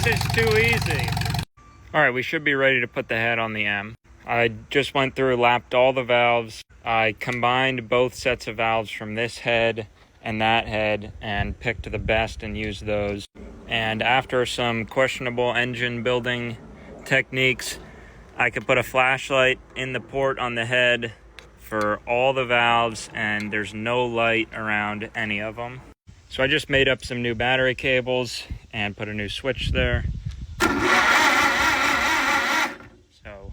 is too easy. All right, we should be ready to put the head on the M. I just went through, lapped all the valves. I combined both sets of valves from this head and that head and picked the best and used those. And after some questionable engine building techniques, I could put a flashlight in the port on the head for all the valves, and there's no light around any of them. So I just made up some new battery cables and put a new switch there. So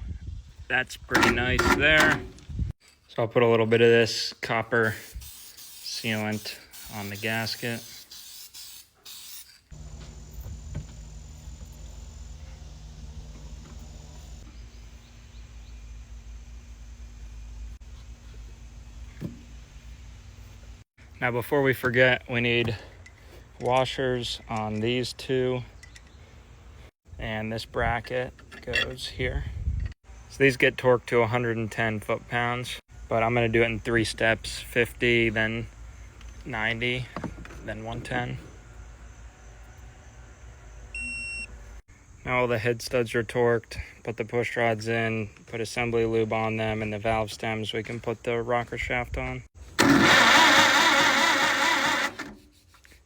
that's pretty nice there. So I'll put a little bit of this copper sealant on the gasket. Now before we forget, we need washers on these two, and this bracket goes here. So these get torqued to 110 foot-pounds, but I'm gonna do it in 3 steps, 50, then 90, then 110. Now all the head studs are torqued, put the push rods in, put assembly lube on them, and the valve stems we can put the rocker shaft on.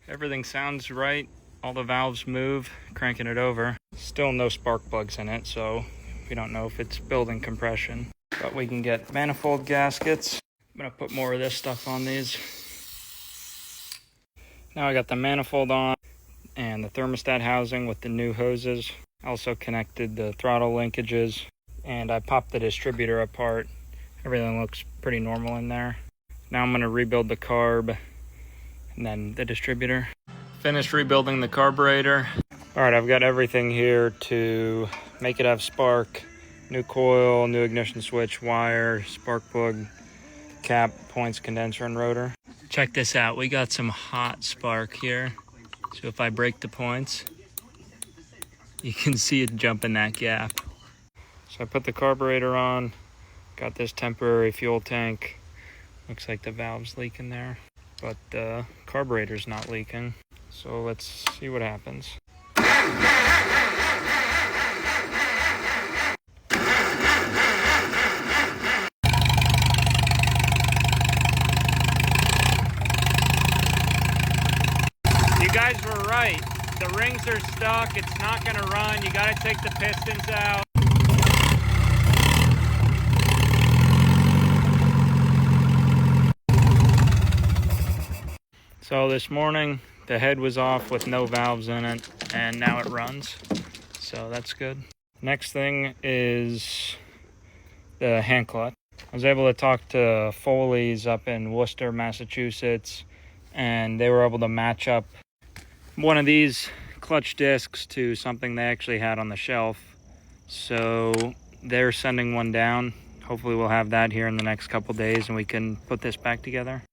Everything sounds right. All the valves move, cranking it over. Still no spark plugs in it, so we don't know if it's building compression. But we can get manifold gaskets. I'm gonna put more of this stuff on these. Now I got the manifold on and the thermostat housing with the new hoses. I also connected the throttle linkages, and I popped the distributor apart. Everything looks pretty normal in there. Now I'm gonna rebuild the carb and then the distributor. Finished rebuilding the carburetor. All right, I've got everything here to make it have spark. New coil, new ignition switch, wire, spark plug, cap, points, condenser, and rotor. Check this out, we got some hot spark here. So if I break the points, you can see it jump in that gap. So I put the carburetor on, got this temporary fuel tank. Looks like the valve's leaking there, but the carburetor's not leaking. So let's see what happens. You guys were right. The rings are stuck. It's not gonna run. You gotta take the pistons out. So this morning, the head was off with no valves in it, and now it runs. So that's good. Next thing is the hand clutch. I was able to talk to Foley's up in Worcester, Massachusetts, and they were able to match up one of these clutch discs to something they actually had on the shelf. So they're sending one down. Hopefully we'll have that here in the next couple days and we can put this back together.